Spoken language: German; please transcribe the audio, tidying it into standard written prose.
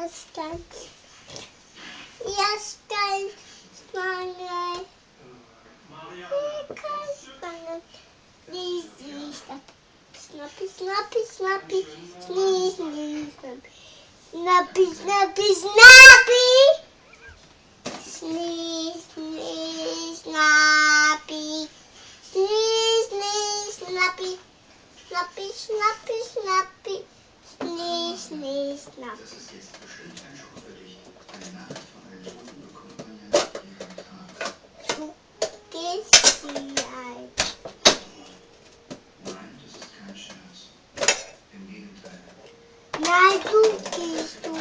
Spanne. Snappy, snappy, snappy, sneeze, sneeze, snappy. Snappy, snappy, snappy. Sneeze, sneeze, snappy. Sneeze, sneeze, snappy. Snappy, snappy, snappy. Sneeze, sneeze, snappy. Das ist jetzt bestimmt ein Schock für dich. Eine Nachricht von einem Toten bekommt man ja nicht jeden Tag. Nein, das ist kein Scherz. Im Gegenteil. Nein, du gehst du.